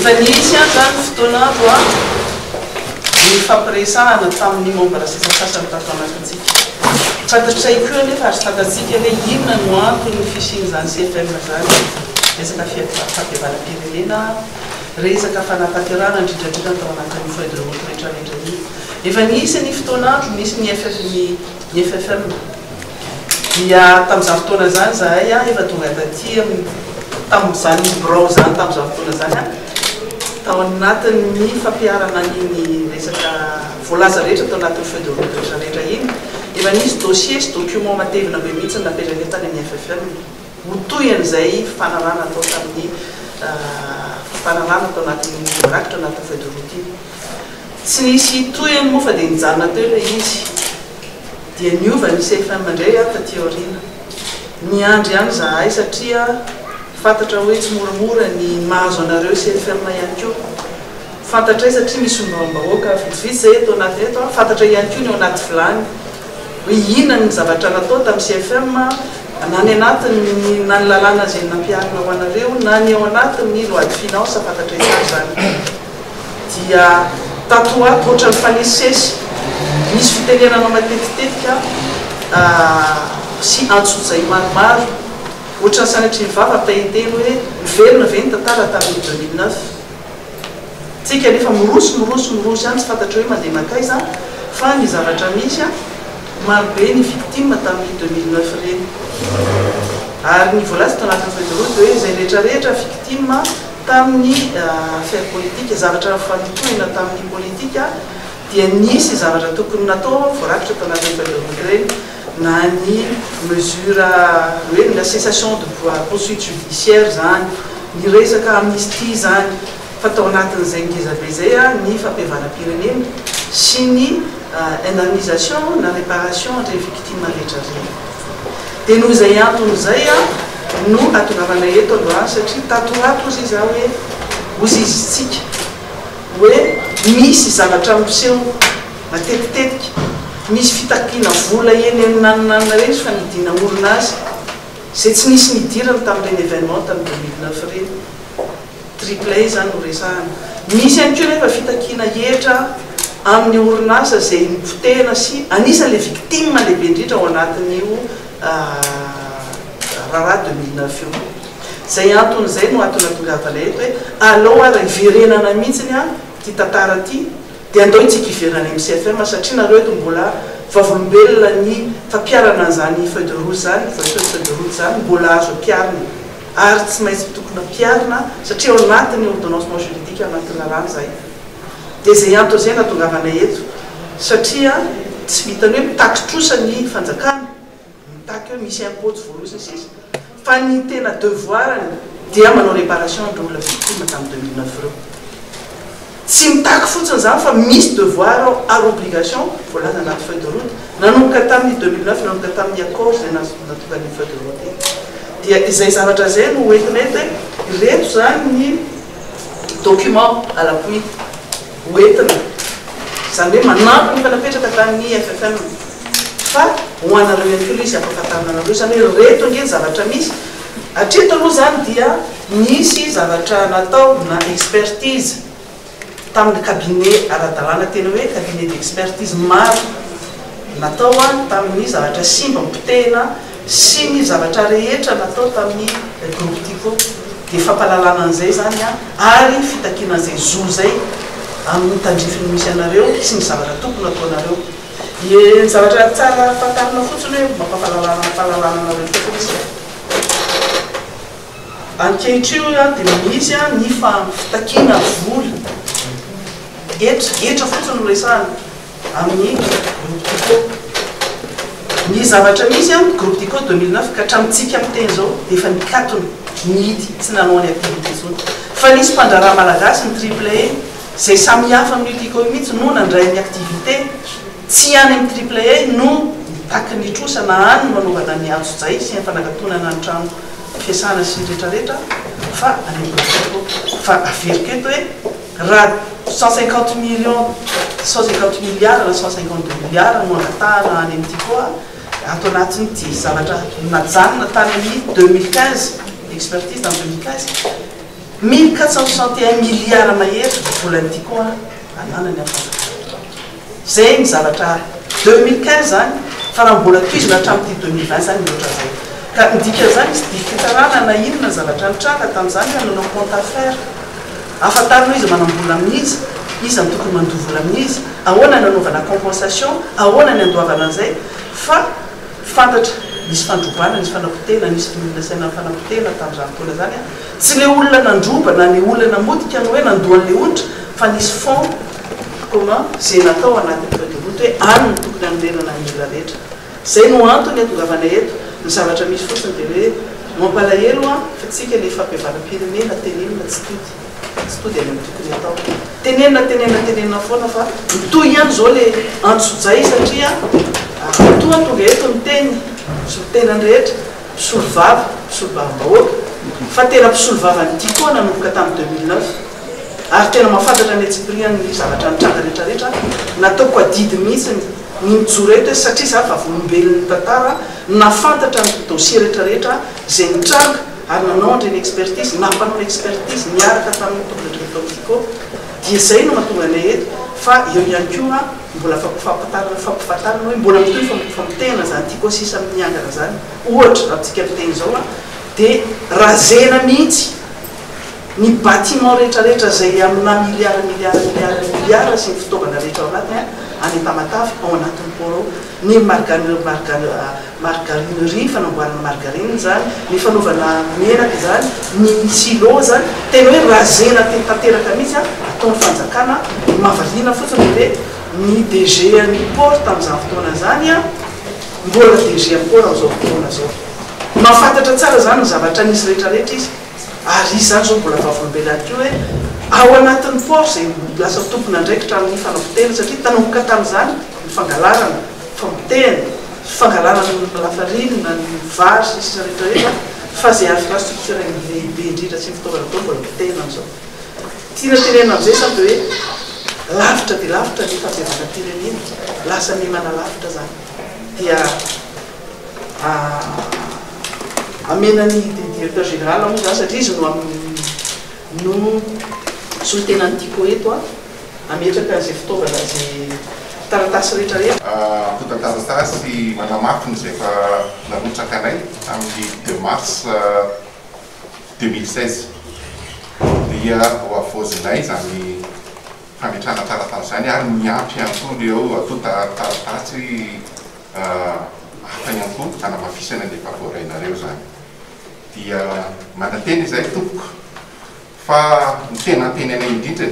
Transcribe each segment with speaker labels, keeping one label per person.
Speaker 1: efa nisy zany fotoana koa ny fampiresahana tamin'ny momba raha sasasasany tato anatintsika fantatr'izay koa nefa azo fantatsika hoe inona no antony ny fisiany zany CFM zany resaka fampiavaram-pirenena resaka fanatanterahana indrindrandrindra tao anatin'ny feuille de route rehetrarehetra iny efa nisy ny fotoanandro misy ny FFM dia tamin'izany fotoana zany zahay efa tonga taty tamin'izany brao zany tamin'izany fotoana zany tao anatin'ny fampiarana ny resaka voalaza rehetra tao anatin'ny feuille de route rehetrarehetra iny efa nisy dossier sy document matevina be mihitsy napetraka tany amin'ny FFM hotoyan'izay fanarana atao tamin'ny fanarana tao anatin'ny rakitra anatin'ny feuille de route iny tsy nisy toyany moa fa dia nijanona teo ilay izy dia niova ny CFM indray taty aoriana niandry ihany zahay satria fantatra hoe tsy moramora ny mahazo anareo CFM ihany koa fantatray satria misy ombaombahoaka vitsivitsy zay eto anaty eto fantatra ihany koa ny ao anaty vilany hoe inona ny zavatra natao tamin'ny CFM na ny anatiny na ny lalàna zay nampiarina ho anareo na ny ao anatiny loi de finance fantatra izany zany dia tato ato ohatra ny fanesesy misy fitenenana matetitetika sy antsotsay maromaro ohatra ny sanatry ny vava tahiteny hoe miverina ve ny tantara tamin'ny 2009 tsika nefa miroso ihany tsy fantatra hoe mandeha makaiza fa ny zavatra misy marobe ny victime tamin'ny 2009 reny ary ny voalaza tao anatin'ny feuille de route hoe izay rehetrarehetra victime tamin'ny affaire politique zavatra fanitohina tamin'ny politique dia nisy zavatra tokony natao voarakitra tao anatin'ny feuille de route reny na ny mesure hoe la cessation de poursuite judiciaire zany ny resaka amnistie zany fa tao anatin'izay ngezabe zay ny fampiavaram-pirenena sy ny indemnisation na réparation entre victime rehetra reny dia noho izay antony izay no atongavana eto androany satria tatoato izy za hoe ozy izy tsika hoe misy zavatra miseho matetitetika misy fitakiana vola eny amin'nanonanina reny fa nidina olona azy zay tsy nisy nidirana tamin'ireny événement tamin'ny 2009 reny triple zany no resahana misy ihany koa nefa fitakiana hetra amin'ny orinasa zay mipotehana sy anisan'le victime lehibe indrindra ao anatin'io raharaha 2009 io zay antony zay no antony atongavana eto hoe alao ara iverenana mihitsiny ty tantara ty dia andao itsika iverana amin'ny CFM satria nareo eto mbola vavolombelona ny fampiarana an'izany feuille de route zany feuille de route zany mbola azo ampiarina ary tsy maintsy tokony ampiarina satria ao anatin'ny ordonnancement juridique ao anatin'ny lalàna zay dia zay antony zay natongavana eto satria tsy vitany hoe mitakitrosa ny fanjakana mitaky hoe misy impotsy voalosiny sisy fa ny tena devoirany dia manao réparation andro olona victime tamin'ny 2009 reo tsy mitaky fotsiny zany fa misy devoir ary obligation voalaza anaty feuille de route nanomboka tamin'ny 2009 nanomboka tamin'ny accord zay natonga ny feuille de route dia izay zavatra zay no oentinety reto zany ny document à l'appui oentina zany hoe manampy ny fanapetraka tamin'ny FFM fa hoanareo ihany koa izy ampahafantarina anareo zany hoe reto nge zavatra misy hatreto aloha zany dia nisy zavatra natao na expertise tamin'ny cabinet ara-dalàna tena hoe cabinet d'expertise maro natao tamin'ny zavatra simba mipotehina sy ny zavatra rehetra natao tamin'ny groupe tyco dia fampalalana an'izay zany ary fitakinan'izay zo zay amin'ny tandrifiny misy anareo sy ny zavatra tokony ataonareo ny zavatra tsara fantarina fotsiny hoe mampafahalalana anareo fotsiny ankehitr'io dia misy ny fitakina vola etra fotsiny no resahana amin'ny groupe tyco ny zavatra misy groupe tyco 2009 ka hatramintsika miteny zao dia efa nikatony nihidy tsy nanao ny activité zony fa nisy mpandraraha malagasy ny triple A zay samy hafa amin'ny tyco mihitsy no nandray ny activité tsy any amin'ny triple A no taky ny trosa na any manaovana ny azo-zay sy fanagatonana ny trano fiasana sy rehetrarehetra fa any groupe tyco fa averiko eto hoe raha 150 milliards na 152 milliards no angatahana any amin'ny tyco ato anatiny ty zavatra najanona tany amin'ny 2015 expertise dans 2015 1461 milliard mahery volany koa ananany afantatara zay ny zavatra 2015 zany fa raha mbola toizina hatramin'ity 2020 zany mihoatra zay ka midika zany sy difitarana na inona zavatra nitranga tamin'izany nanao compte affaire afantarina izy manambola amin'izy izy ny tokony mandovola amin'izy ahoana nanaovana compensation ahoana ny andoavana an'izay fa fantatra misy fandrobana nisy fanapotena nisy fiminasaina fanapotena tamin'izany fotoana zany tsy le olona nandroba na le olona namodika ny hoe nandohan'le onitra fa nisy fond comment zay natao anatin'ny fedevota hoe any ny tokony anolorana ny olona rehetra zay no antony atongavana eto ny zavatra misy fotsiny dia hoe mampalahelo fa tsika le fampiavaram-pirenena tenenina tsy tody any amin'ny tokony atao tenenina foana fa mitoy ihany zao le antsojay satria toa tonga eto ny teny solitenany rehetra mpisolo vava-bahoaka fa tena mpisolo vavanyity koa nanomboka tamin'ny 2009 ary tena mahafantatra ny atsiprian'ny zavatra nitranga rehetrarehetra nataoko adidy mihitsy ny mijoro eto satria za fa volombelon'ny tantara nafantatra ny dossier rehetrarehetra zay nitranga ary nanao andreny expertise nampanao expertise miaraka tamin'ny tokoretrarehetraotiko dia zay no mahatonga anay eto fa eo ihany koa mbola fampifatarana hoe mbola mitoy famitena zany tiako sisa miangana zany ohatra rahatsika miteny zao dia razena mihitsy ny bâtiment rehetrarehetra zay amina milliard sy ny fitaovana rehetra ao anatiny any Tamatavy ao anatin'ny poro ny margarinerie fanamboarana margarine zany ny fanaovana menaka zany ny silo zany tena hoe razena tanteraka mihitsy ataon'ny fanjakana mahavariana fotsiny hoe ny DG ny port tamin'izany fotoana zany mbola DG ny port am'izao fotoana zao mahafantatra tsara zany ny zavatra nisy rehetrarehetra izy ary izy zany zao mbola vavolombelany keo hoe ao anatin'ny port zay lasa tompona ndraikitra amin'ny fanapotena satria tanomboka tamin'izany ny fangalarana famotena fangalarana lafariny na ny vary sisa rehetrarehetra fa zay infrastructure lehibe indrindra sy ny fitaovana tao mbola potena am'izao tiana tenena am'izay sampy hoe lavitra dia lavitra ny fampiavana pirenena lasa memana lavitra zany dia amenany directeur général moa zany satria izy no solitenany tiko eto ametraka zay fitaovana zay taratasy rehetrarehetra
Speaker 2: taratasy manamafiny zay fa narotsaka anay amin'ny 2 mars 2016 dia ho avozinay zany fametrana taratasy zany ary miampy ihany koa reo ato taratasy hafa ihany koa anamafisana le favorainareo zany dia manateny izay tompoko fa ny tena tenenay indrindra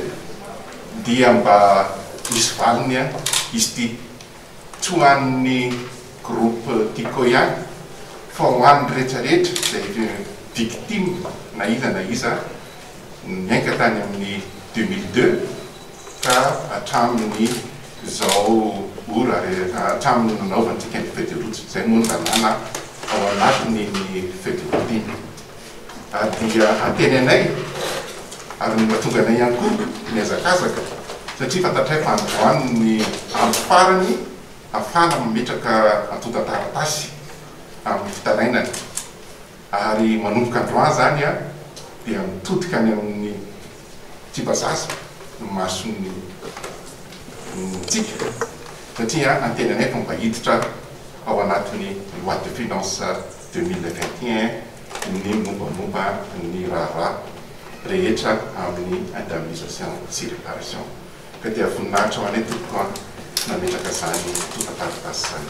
Speaker 2: dia mba misy valiny izy ty tsy ho an'ny groupe tiko ihany fa ho an'ny rehetrarehetra zay victime na iza miainga tany amin'ny 2002 ka hatramin'ny zao ora hatramin'ny nanaovantsika ny federotsy zay moa ndanana ao anatiny ny federotiny dia antenenay ary ny mahatonga anay ihany koa miazakazaka satria fantatray fa androany amin'ny farany afana mametraka antonda-taratasy amin'ny fitarainany ary manomboka androany zany dia mitodika any amin'ny tsibazaza masony tsika satria antenenay fa mba hiditra ao anatin'ny loi de finance 2021 ny mombamomba ny raha rehetra amin'ny indemnisation sy réparation ka dia voninahitra ho anay tokoa nametraka zany tonda-taratasy zany.